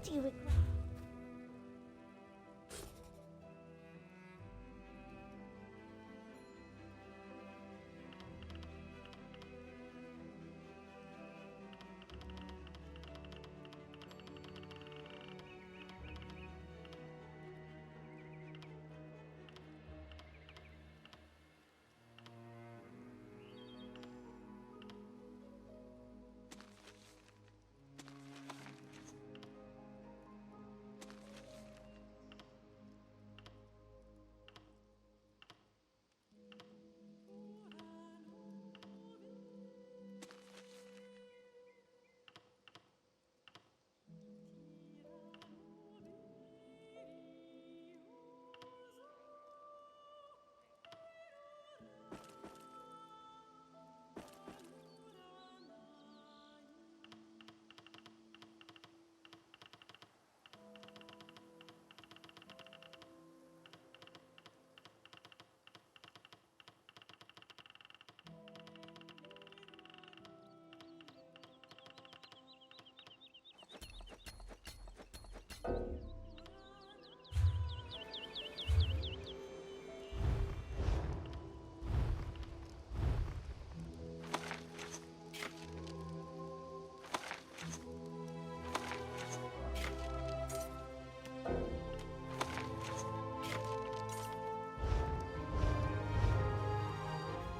do you require?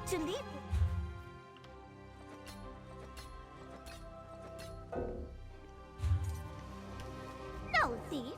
To leave? No, thief.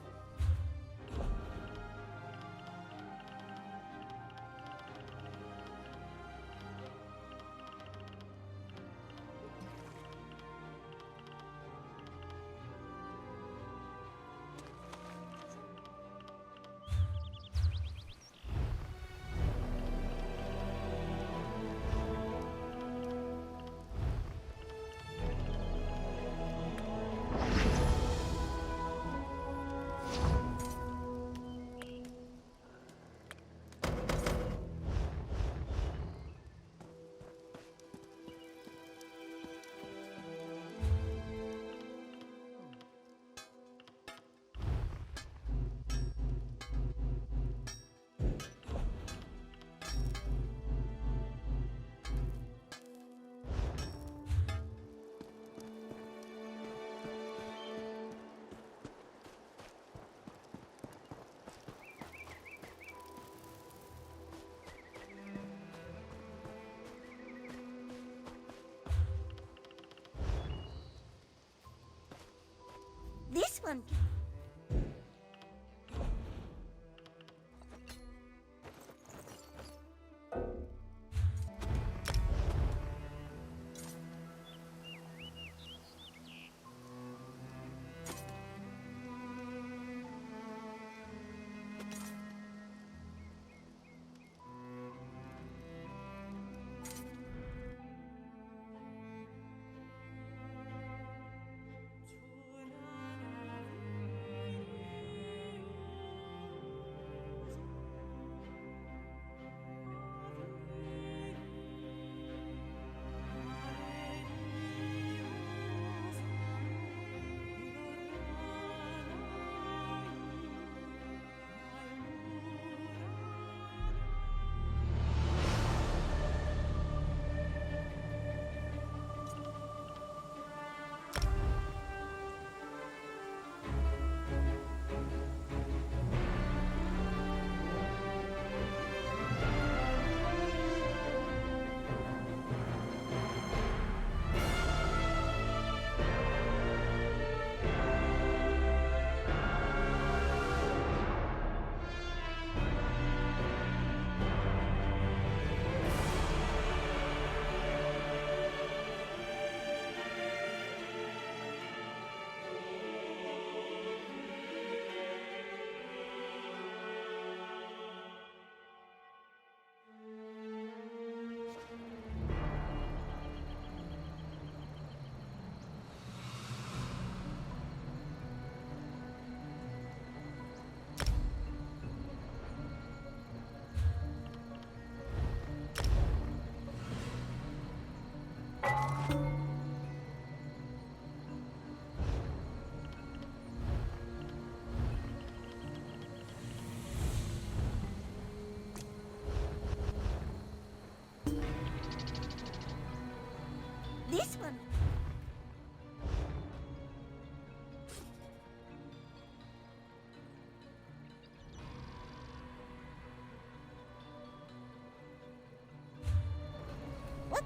This one.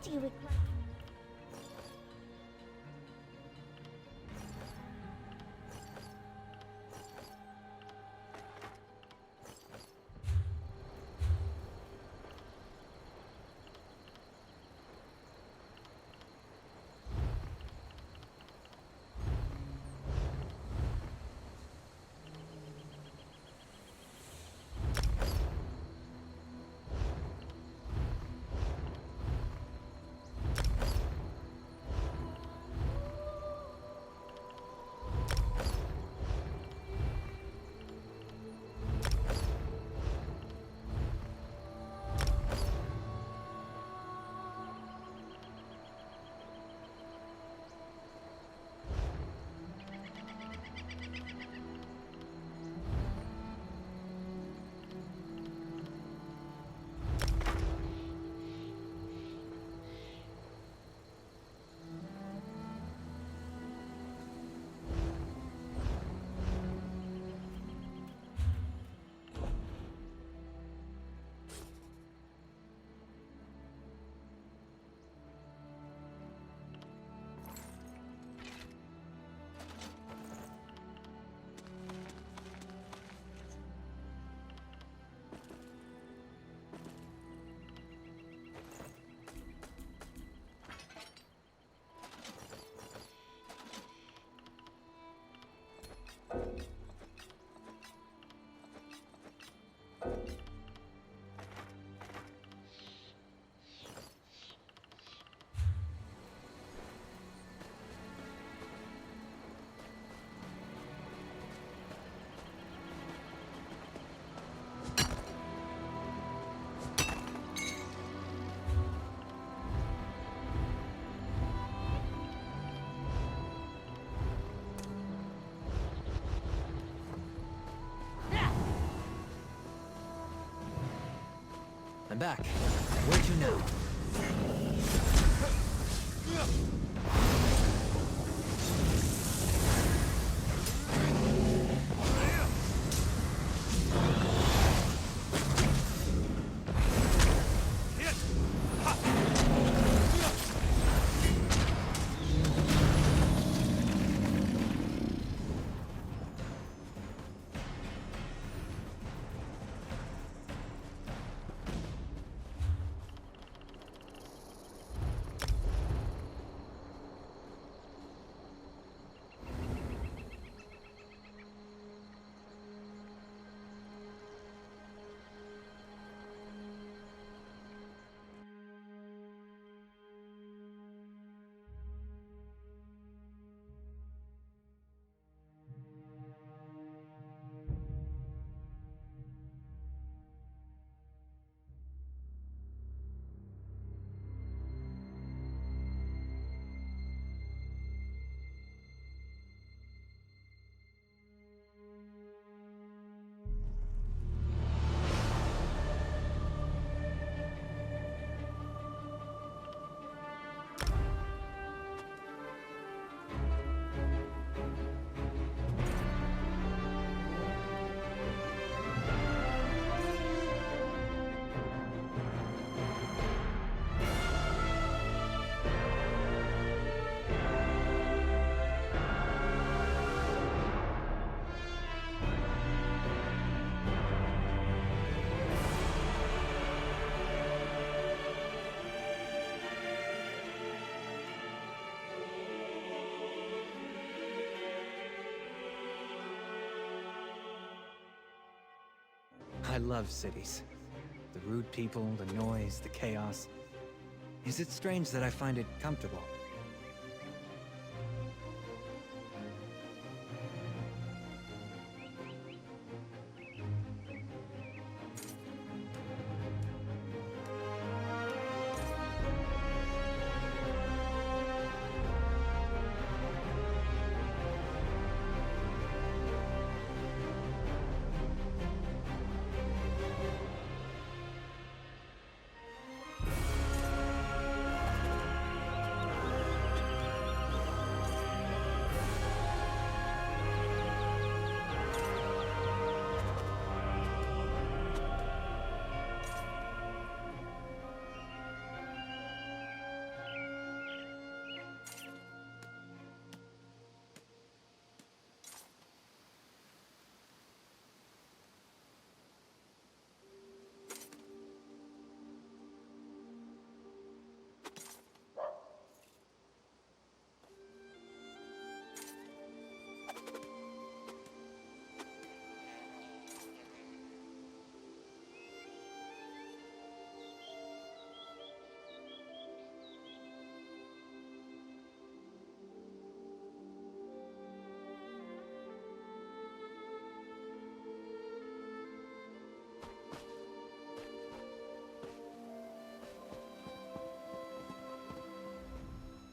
do you require? I'm back. Where to now? I love cities. The rude people, the noise, the chaos. Is it strange that I find it comfortable?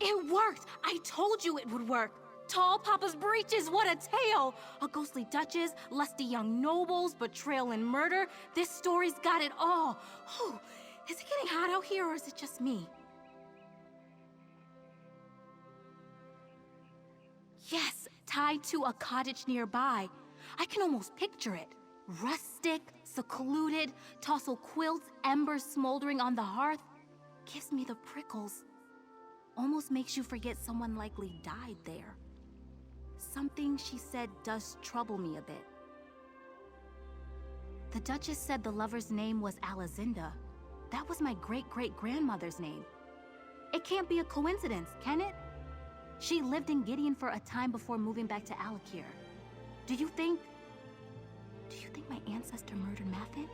It worked! I told you it would work! Tall Papa's breeches, what a tale! A ghostly duchess, lusty young nobles, betrayal and murder. This story's got it all. Whew. Is it getting hot out here, or is it just me? Yes, tied to a cottage nearby. I can almost picture it. Rustic, secluded, tassel quilts, embers smoldering on the hearth. Gives me the prickles. Almost makes you forget someone likely died there. Something she said does trouble me a bit. The Duchess said the lover's name was Alazinda. That was my great-great-grandmother's name. It can't be a coincidence, can it? She lived in Gideon for a time before moving back to Alakir. Do you think my ancestor murdered Mathin?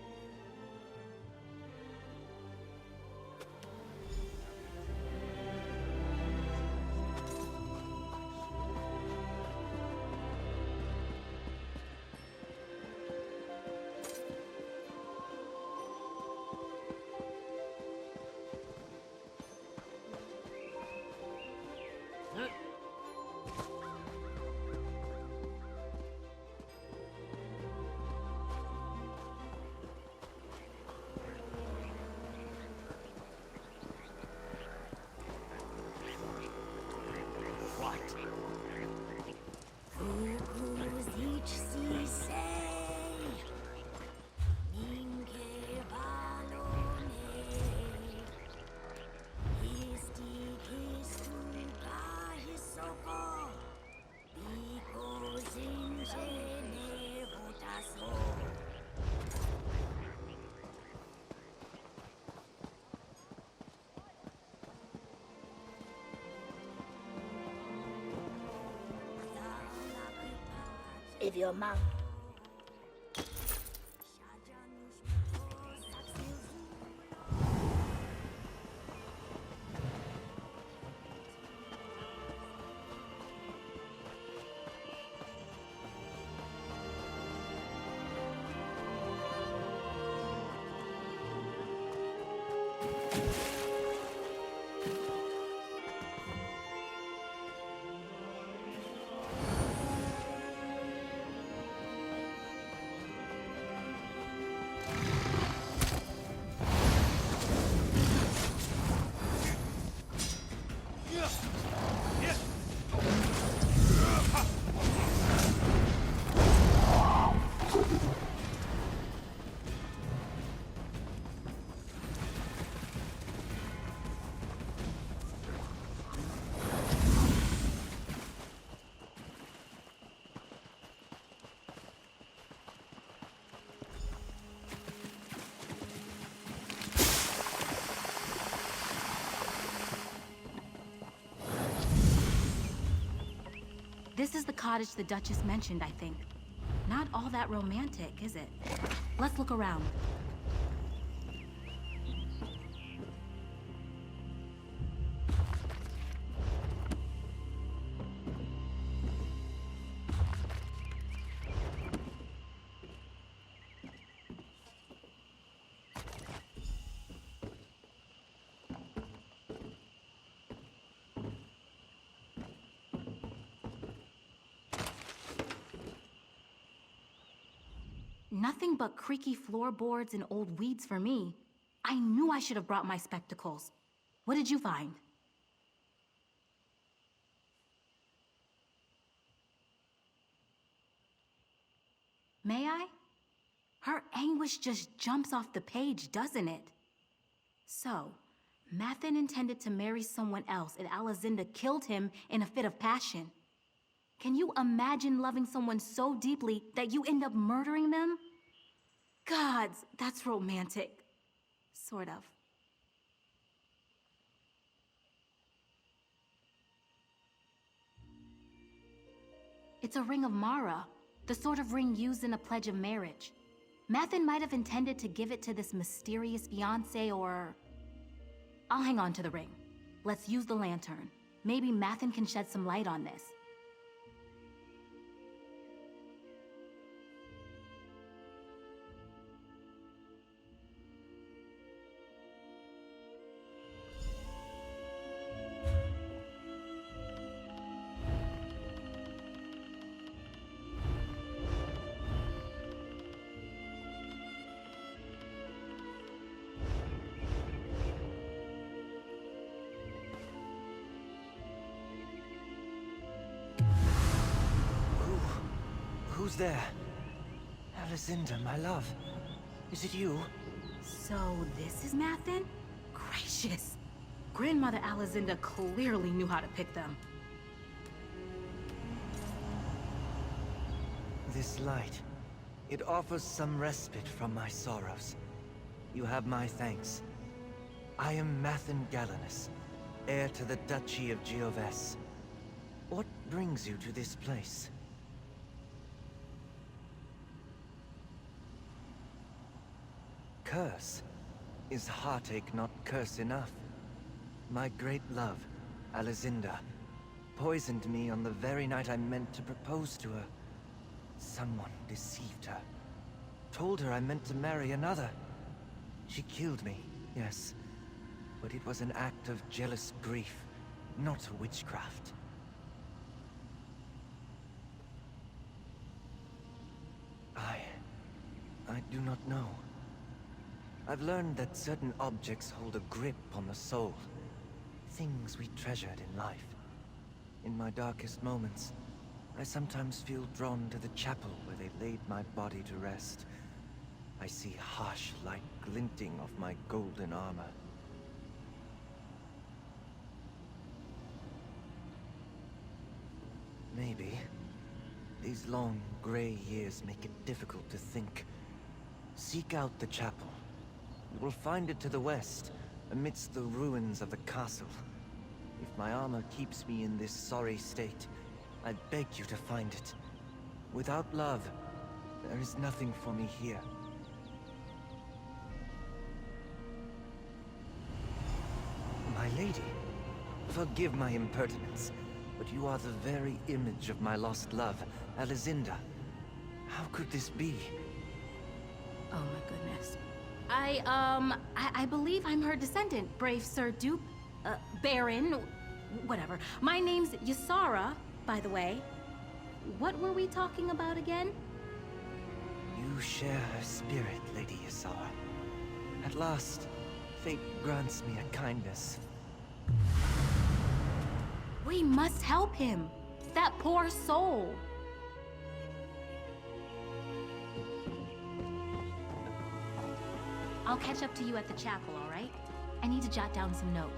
If your mom. This is the cottage the Duchess mentioned, I think. Not all that romantic, is it? Let's look around. Nothing but creaky floorboards and old weeds for me. I knew I should have brought my spectacles. What did you find? May I? Her anguish just jumps off the page, doesn't it? So, Mathin intended to marry someone else and Alazinda killed him in a fit of passion. Can you imagine loving someone so deeply that you end up murdering them? Gods, that's romantic. Sort of. It's a ring of Mara, the sort of ring used in a pledge of marriage. Mathin might have intended to give it to this mysterious fiancé or... I'll hang on to the ring. Let's use the lantern. Maybe Mathin can shed some light on this. Who's there? Alicinda, my love. Is it you? So this is Mathen? Gracious. Grandmother Alicinda clearly knew how to pick them. This light, it offers some respite from my sorrows. You have my thanks. I am Mathen Gallinus, heir to the Duchy of Gioves. What brings you to this place? Curse? Is heartache not curse enough? My great love, Alicinda, poisoned me on the very night I meant to propose to her. Someone deceived her. Told her I meant to marry another. She killed me, yes. But it was an act of jealous grief, not witchcraft. I do not know. I've learned that certain objects hold a grip on the soul. Things we treasured in life. In my darkest moments, I sometimes feel drawn to the chapel where they laid my body to rest. I see harsh light glinting off my golden armor. Maybe. These long, gray years make it difficult to think. Seek out the chapel. You will find it to the west, amidst the ruins of the castle. If my armor keeps me in this sorry state, I beg you to find it. Without love, there is nothing for me here. My lady, forgive my impertinence, but you are the very image of my lost love, Alicinda. How could this be? Oh my goodness. I believe I'm her descendant, brave Sir Duke, Baron, whatever. My name's Ysara, by the way. What were we talking about again? You share her spirit, Lady Ysara. At last, fate grants me a kindness. We must help him. That poor soul. I'll catch up to you at the chapel, all right? I need to jot down some notes.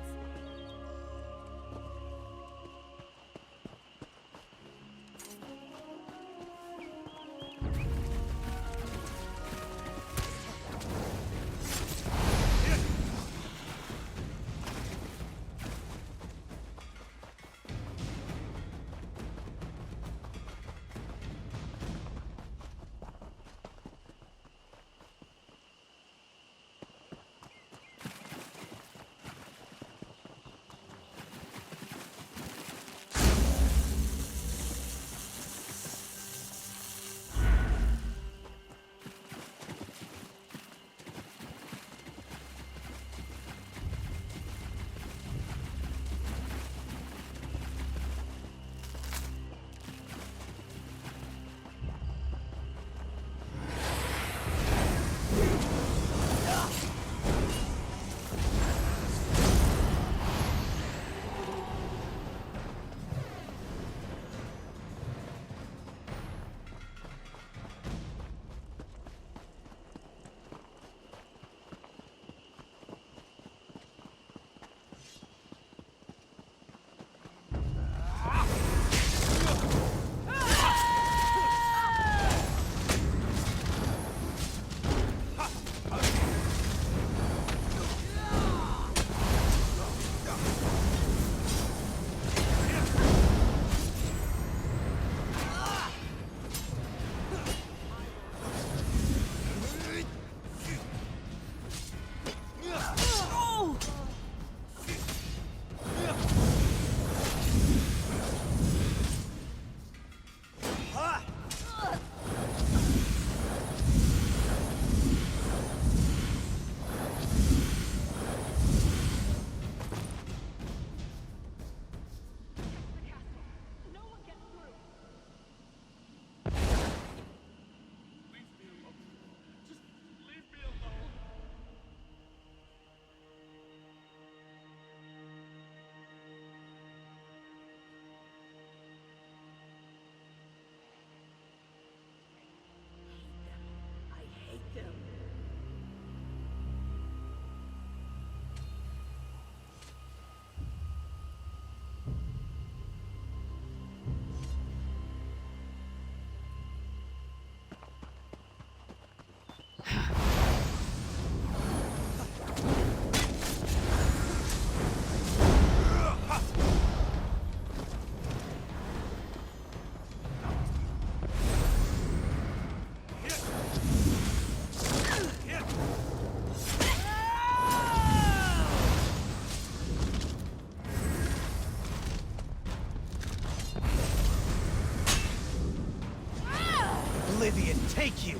take you!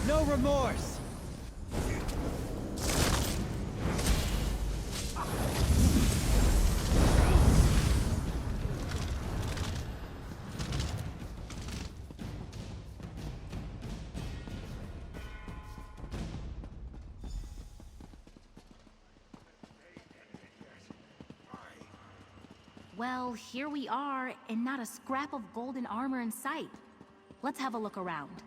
No remorse! Well, here we are, and not a scrap of golden armor in sight. Let's have a look around.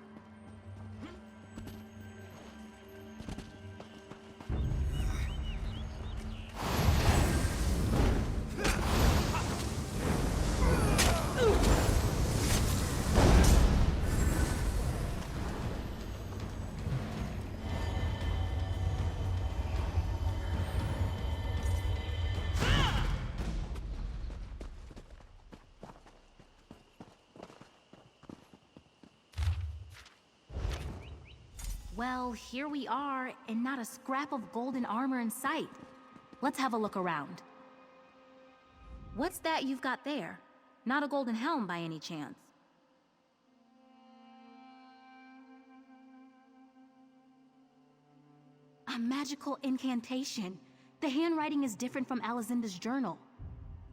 Well, here we are, and not a scrap of golden armor in sight. Let's have a look around. What's that you've got there? Not a golden helm by any chance? A magical incantation. The handwriting is different from Alizinda's journal.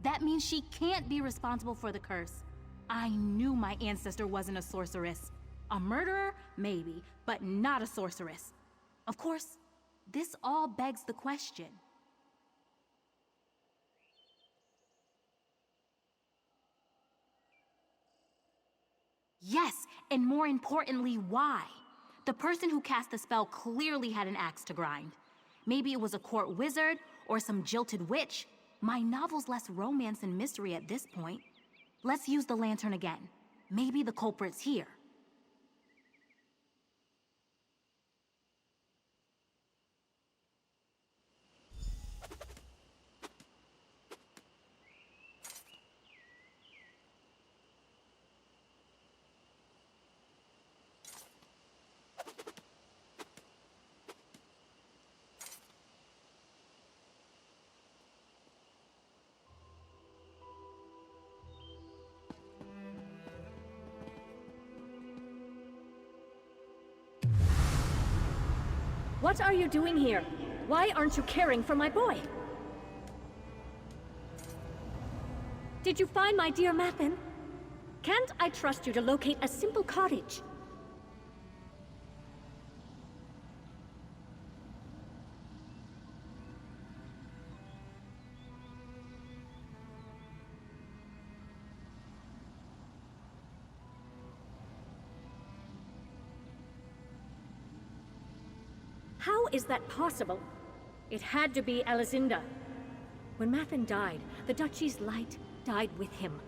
That means she can't be responsible for the curse. I knew my ancestor wasn't a sorceress. A murderer? Maybe, but not a sorceress. Of course, this all begs the question. Yes, and more importantly, why? The person who cast the spell clearly had an axe to grind. Maybe it was a court wizard or some jilted witch. My novel's less romance and mystery at this point. Let's use the lantern again. Maybe the culprit's here. What are you doing here? Why aren't you caring for my boy? Did you find my dear Mathin? Can't I trust you to locate a simple cottage? How is that possible? It had to be Alizinda. When Mathin died, the Duchy's light died with him.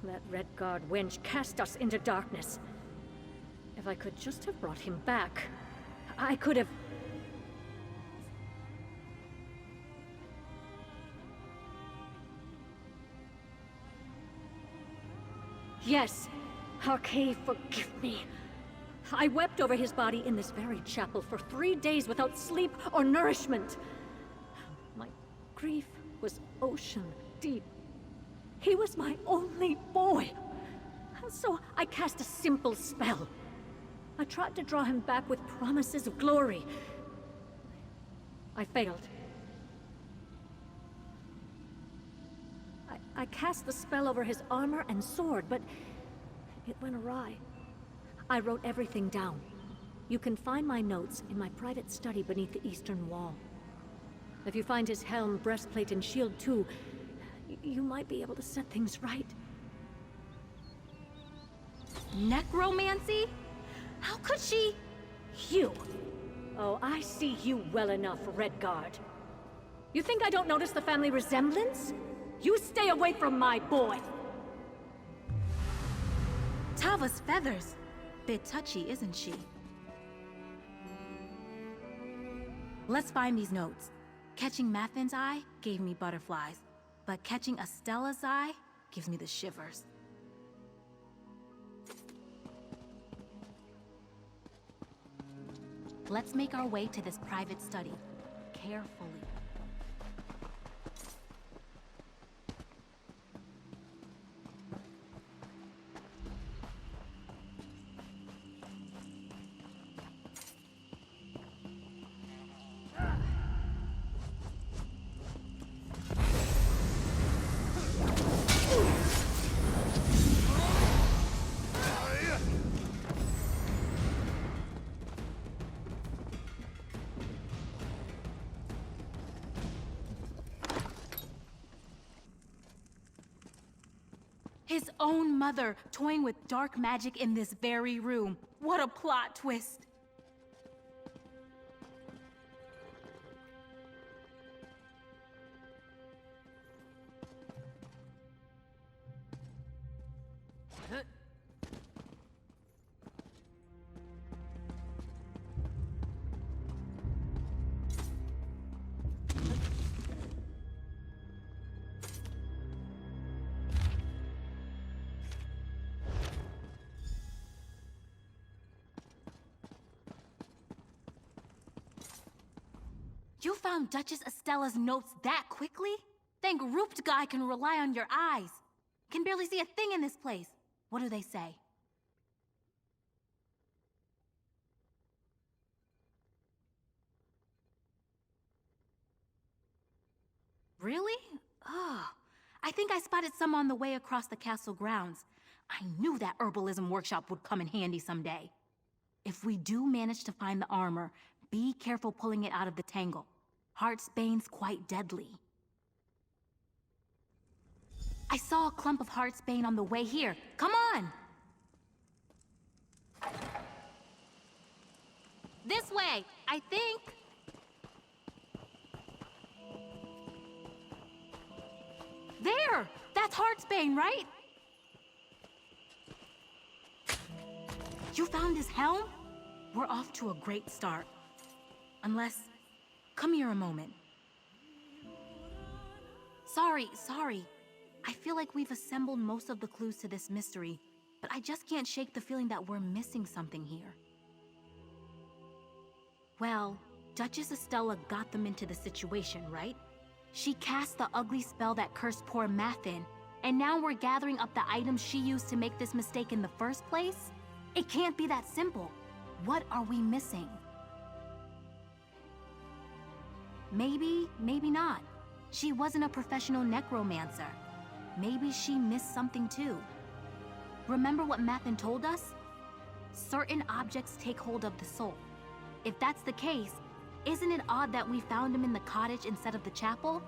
That Redguard wench cast us into darkness. If I could just have brought him back, I could have... Yes, Harkay, forgive me. I wept over his body in this very chapel for 3 days without sleep or nourishment. My grief was ocean deep. He was my only boy. So I cast a simple spell. I tried to draw him back with promises of glory. I failed. I cast the spell over his armor and sword, but it went awry. I wrote everything down. You can find my notes in my private study beneath the eastern wall. If you find his helm, breastplate, and shield too, you might be able to set things right. Necromancy? How could she? You! Oh, I see you well enough, Redguard. You think I don't notice the family resemblance? You stay away from my boy! Tava's feathers. Bit touchy, isn't she? Let's find these notes. Catching Mathin's eye gave me butterflies, but catching Estella's eye gives me the shivers. Let's make our way to this private study, carefully. His own mother toying with dark magic in this very room. What a plot twist! You found Duchess Estella's notes that quickly? Thank Rooped Guy can rely on your eyes. Can barely see a thing in this place. What do they say? Really? Oh, I think I spotted some on the way across the castle grounds. I knew that herbalism workshop would come in handy someday. If we do manage to find the armor, be careful pulling it out of the tangle. Heartsbane's quite deadly. I saw a clump of Heartsbane on the way here. Come on! This way, I think. There! That's Heartsbane, right? You found his helm? We're off to a great start. Unless... Come here a moment. Sorry. I feel like we've assembled most of the clues to this mystery, but I just can't shake the feeling that we're missing something here. Well, Duchess Estella got them into the situation, right? She cast the ugly spell that cursed poor Mathin, and now we're gathering up the items she used to make this mistake in the first place? It can't be that simple. What are we missing? Maybe, maybe not. She wasn't a professional necromancer. Maybe she missed something too. Remember what Mathin told us? Certain objects take hold of the soul. If that's the case, isn't it odd that we found him in the cottage instead of the chapel?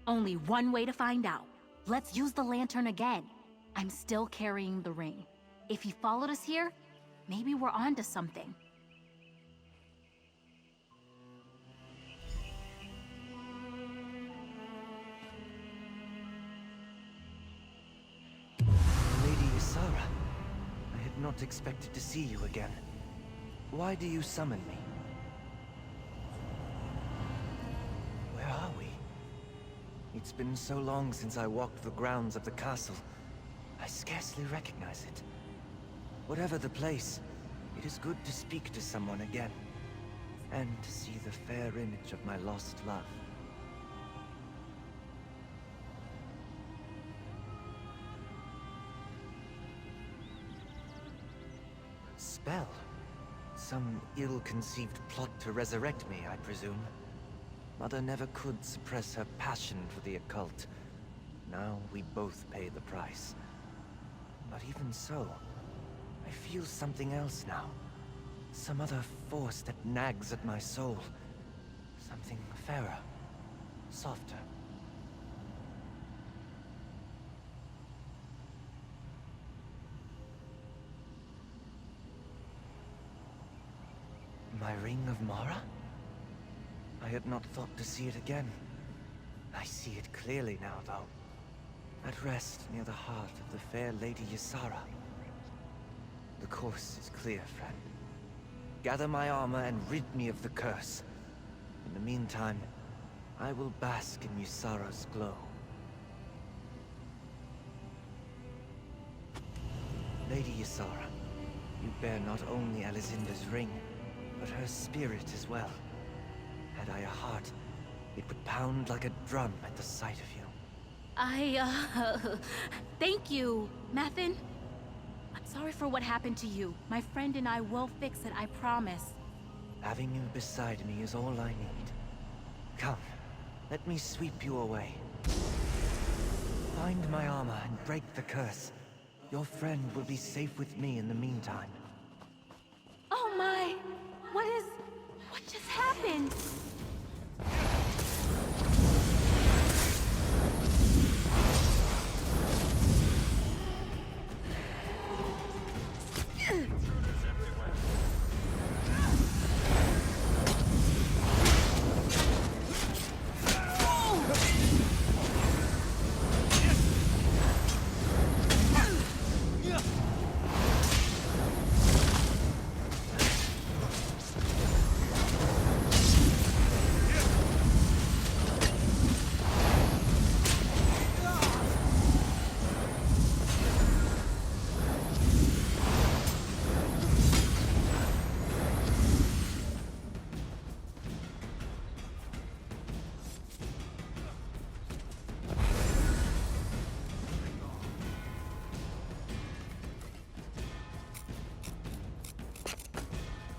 Only one way to find out. Let's use the lantern again. I'm still carrying the ring. If he followed us here, maybe we're onto something. Lady Ysara, I had not expected to see you again. Why do you summon me? Where are we? It's been so long since I walked the grounds of the castle. I scarcely recognize it. Whatever the place, it is good to speak to someone again, and to see the fair image of my lost love. Spell? Some ill-conceived plot to resurrect me, I presume. Mother never could suppress her passion for the occult. Now we both pay the price. But even so, I feel something else now. Some other force that nags at my soul. Something fairer, softer. My Ring of Mara? I had not thought to see it again. I see it clearly now, though. At rest near the heart of the fair Lady Ysara. The course is clear, friend. Gather my armor and rid me of the curse. In the meantime, I will bask in Ysara's glow. Lady Ysara, you bear not only Alizinda's ring, but her spirit as well. Had I a heart, it would pound like a drum at the sight of you. Thank you, Mathin. I'm sorry for what happened to you. My friend and I will fix it, I promise. Having you beside me is all I need. Come, let me sweep you away. Find my armor and break the curse. Your friend will be safe with me in the meantime. Oh my! What just happened?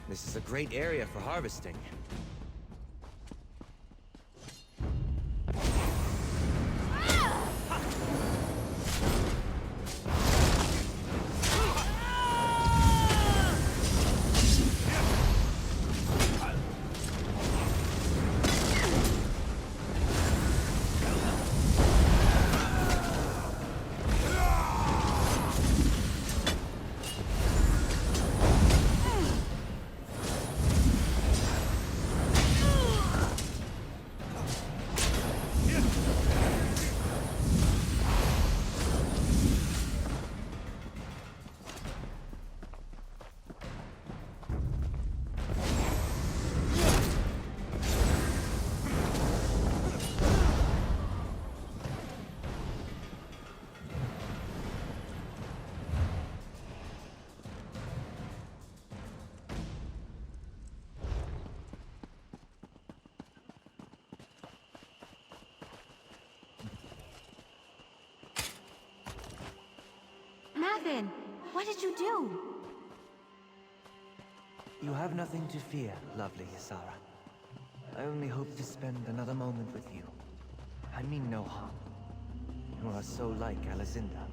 This is a great area for harvesting. Mathin, what did you do? You have nothing to fear, lovely Ysara. I only hope to spend another moment with you. I mean no harm. You are so like Alizinda.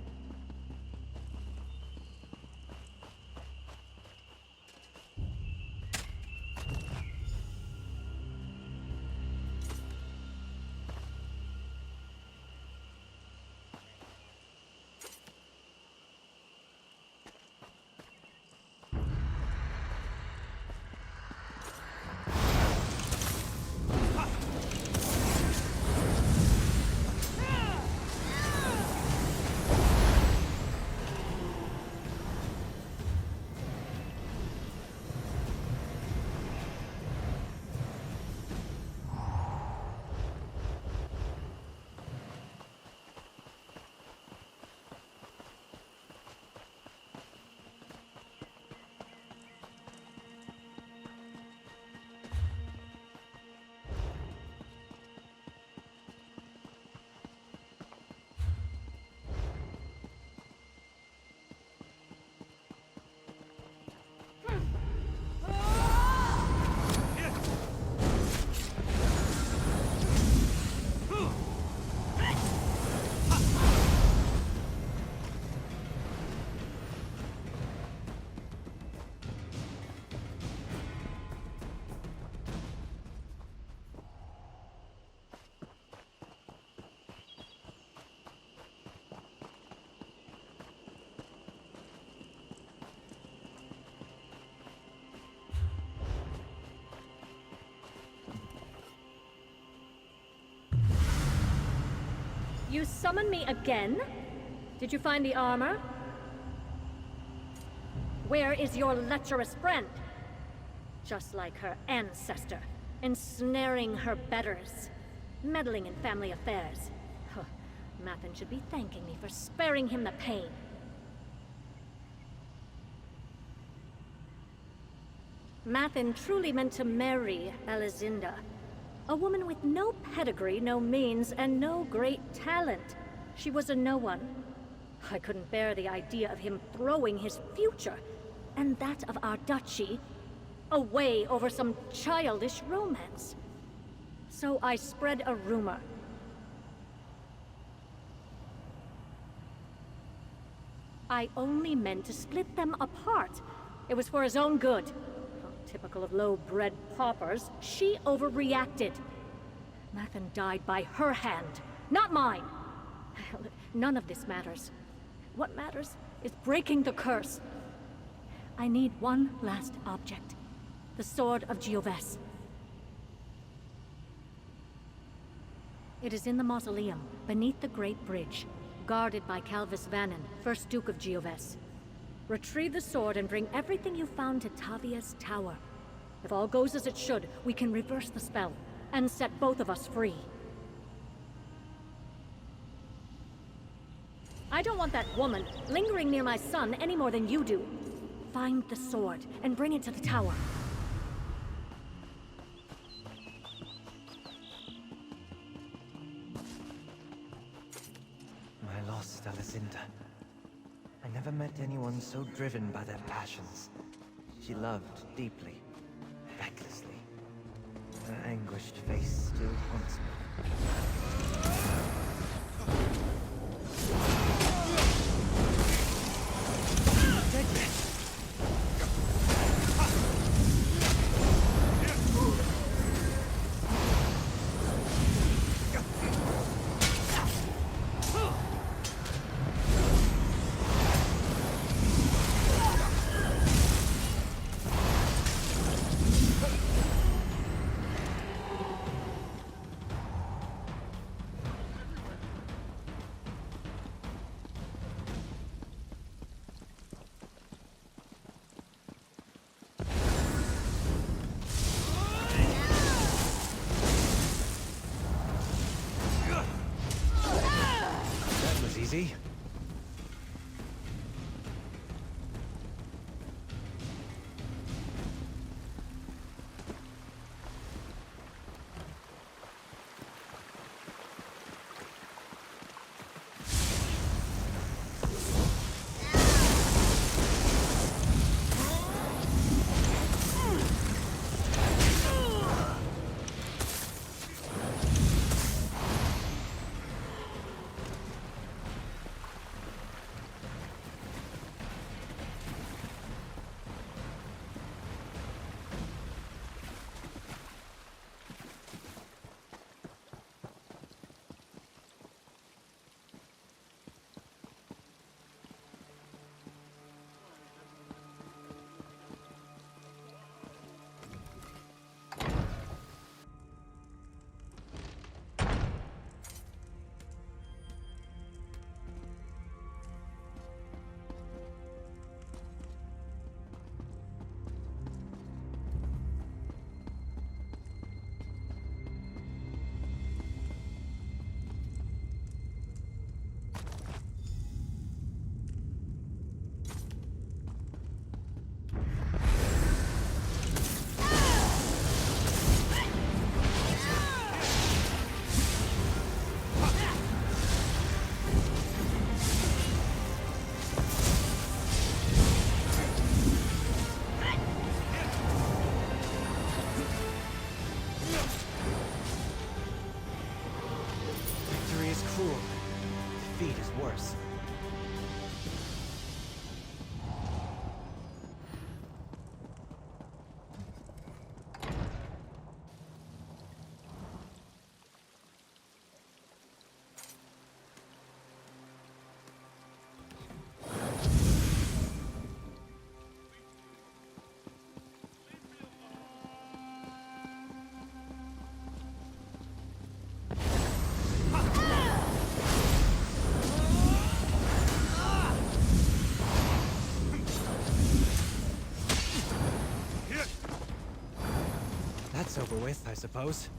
You summon me again? Did you find the armor? Where is your lecherous friend? Just like her ancestor, ensnaring her betters, meddling in family affairs. Huh. Mathen should be thanking me for sparing him the pain. Mathen truly meant to marry Alizinda. A woman with no pedigree, no means, and no great talent. She was a no one. I couldn't bear the idea of him throwing his future, and that of our duchy, away over some childish romance. So I spread a rumor. I only meant to split them apart. It was for his own good. Typical of low-bred paupers, she overreacted. Mathen died by her hand, not mine. None of this matters. What matters is breaking the curse. I need one last object. The Sword of Gioves. It is in the mausoleum, beneath the Great Bridge, guarded by Calvis Vannon, 1st Duke of Gioves. Retrieve the sword and bring everything you found to Tavia's tower. If all goes as it should, we can reverse the spell, and set both of us free. I don't want that woman lingering near my son any more than you do. Find the sword, and bring it to the tower. My lost Alizinda. I never met anyone so driven by their passions. She loved deeply, recklessly. Her anguished face still haunts me. Easy. Defeat is worse. over with, I suppose.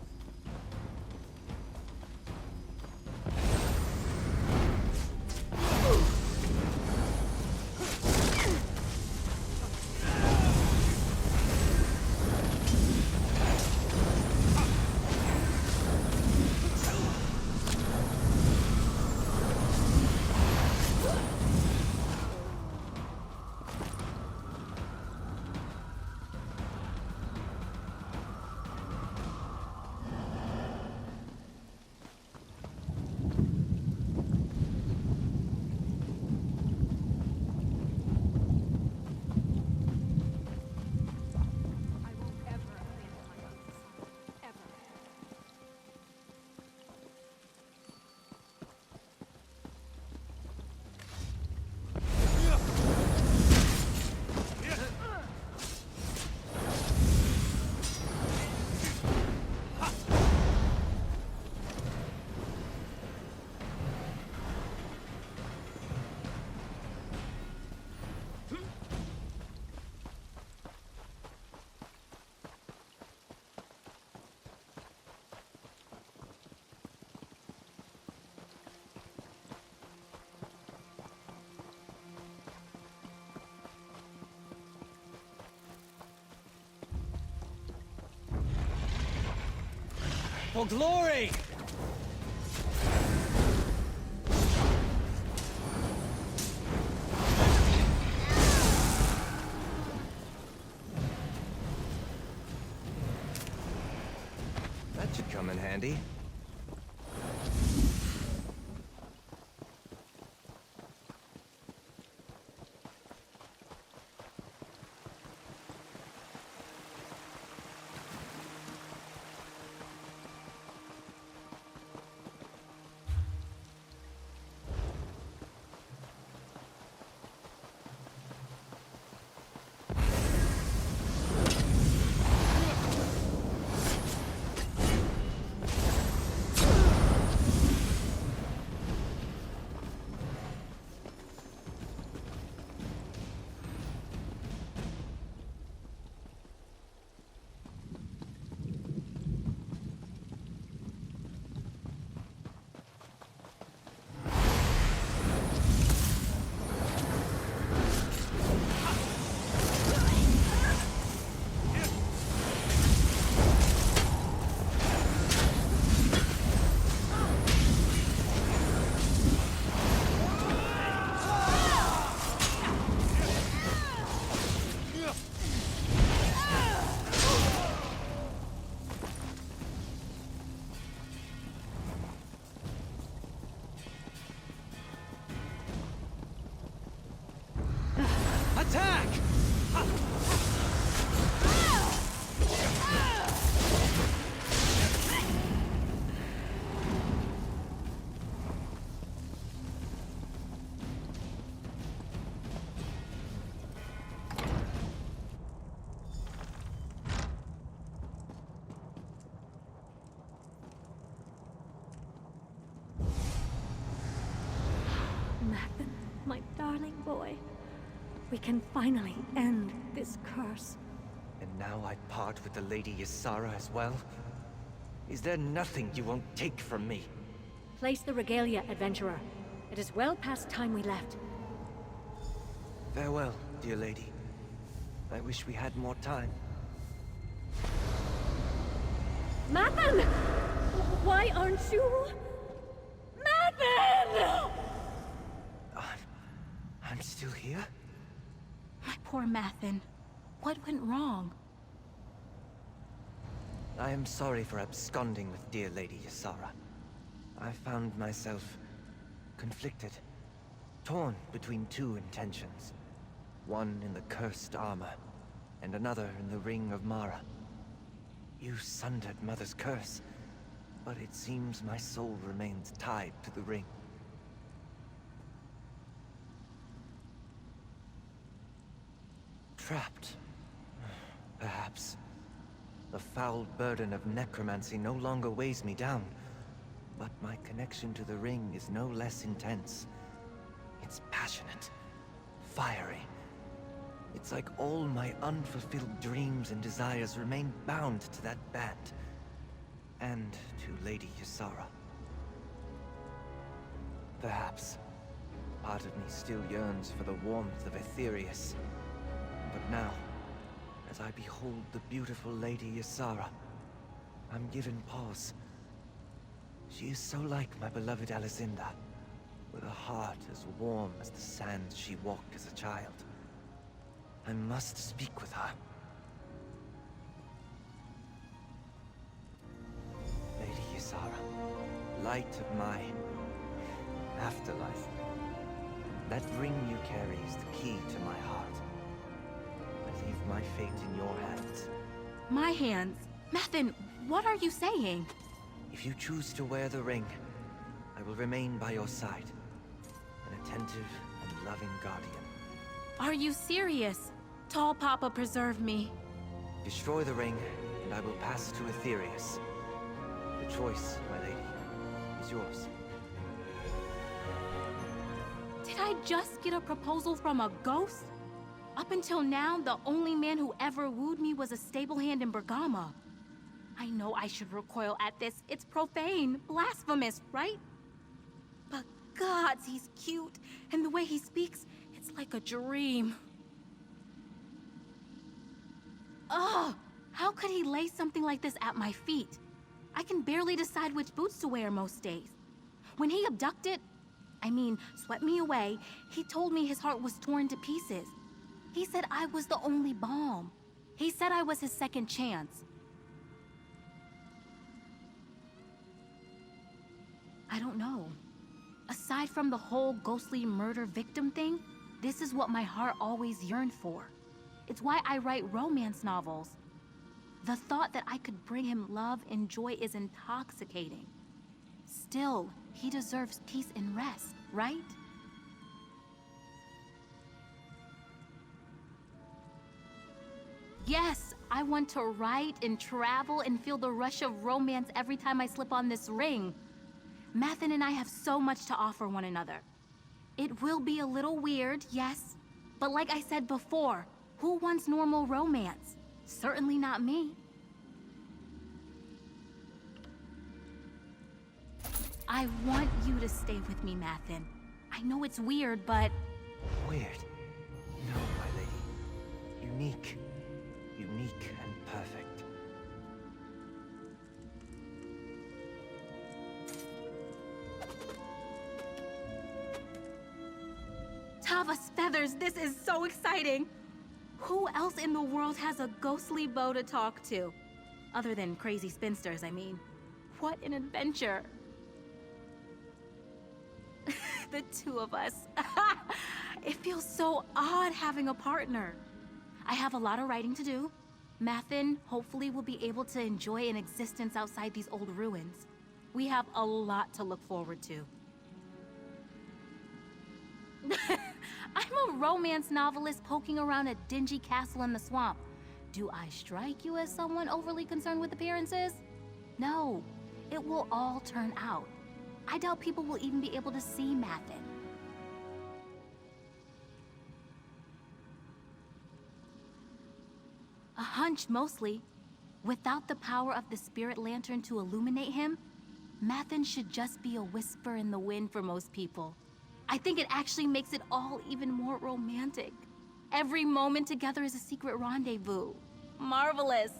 For glory! That should come in handy. Attack! Mathen, my darling boy. We can finally end this curse. And now I part with the Lady Ysara as well? Is there nothing you won't take from me? Place the regalia, adventurer. It is well past time we left. Farewell, dear lady. I wish we had more time. Mathen! Why aren't you... Mathen! I'm still here? My poor Mathen. What went wrong? I am sorry for absconding with dear Lady Ysara. I found myself conflicted, torn between two intentions. One in the cursed armor, and another in the Ring of Mara. You sundered Mother's curse, but it seems my soul remains tied to the ring. Trapped, perhaps. The foul burden of necromancy no longer weighs me down, but my connection to the ring is no less intense. It's passionate, fiery, It's like all my unfulfilled dreams and desires remain bound to that band. And to Lady Ysara. Perhaps part of me still yearns for the warmth of Aetherius. But now, as I behold the beautiful Lady Ysara, I'm given pause. She is so like my beloved Alizinda, with a heart as warm as the sands she walked as a child. I must speak with her. Lady Ysara, light of my afterlife. That ring you carry is the key to my heart. I leave my fate in your hands. My hands? Mathin, what are you saying? If you choose to wear the ring, I will remain by your side. An attentive and loving guardian. Are you serious? Tall Papa, preserve me. Destroy the ring, and I will pass to Aetherius. The choice, my lady, is yours. Did I just get a proposal from a ghost? Up until now, the only man who ever wooed me was a stable hand in Bergama. I know I should recoil at this. It's profane, blasphemous, right? But gods, he's cute. And the way he speaks, it's like a dream. Ugh! How could he lay something like this at my feet? I can barely decide which boots to wear most days. When he swept me away, he told me his heart was torn to pieces. He said I was the only balm. He said I was his second chance. I don't know. Aside from the whole ghostly murder victim thing, this is what my heart always yearned for. It's why I write romance novels. The thought that I could bring him love and joy is intoxicating. Still, he deserves peace and rest, right? Yes, I want to write and travel and feel the rush of romance every time I slip on this ring. Mathin and I have so much to offer one another. It will be a little weird, yes, but like I said before, who wants normal romance? Certainly not me. I want you to stay with me, Mathin. I know it's weird, but... Weird? No, my lady. Unique. Unique and perfect. Tava's feathers, this is so exciting! Who else in the world has a ghostly bow to talk to? Other than crazy spinsters, I mean. What an adventure! The two of us. It feels so odd having a partner. I have a lot of writing to do. Mathin hopefully will be able to enjoy an existence outside these old ruins. We have a lot to look forward to. I'm a romance novelist poking around a dingy castle in the swamp. Do I strike you as someone overly concerned with appearances? No, it will all turn out. I doubt people will even be able to see Mathin. A hunch, mostly. Without the power of the spirit lantern to illuminate him, Mathin should just be a whisper in the wind for most people. I think it actually makes it all even more romantic. Every moment together is a secret rendezvous. Marvelous.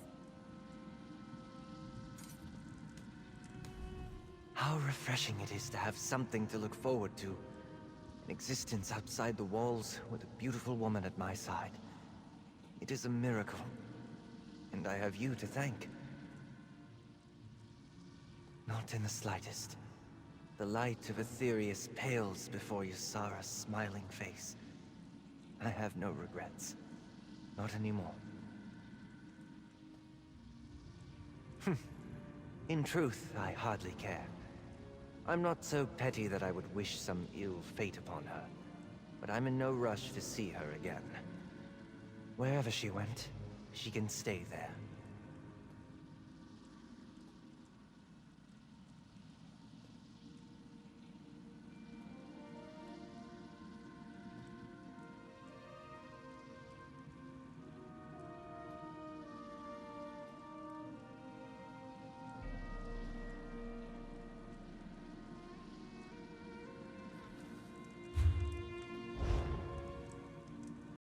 How refreshing it is to have something to look forward to. An existence outside the walls with a beautiful woman at my side. It is a miracle. And I have you to thank. Not in the slightest. The light of Aetherius pales before Ysara's smiling face. I have no regrets. Not anymore. In truth, I hardly care. I'm not so petty that I would wish some ill fate upon her. But I'm in no rush to see her again. Wherever she went, she can stay there.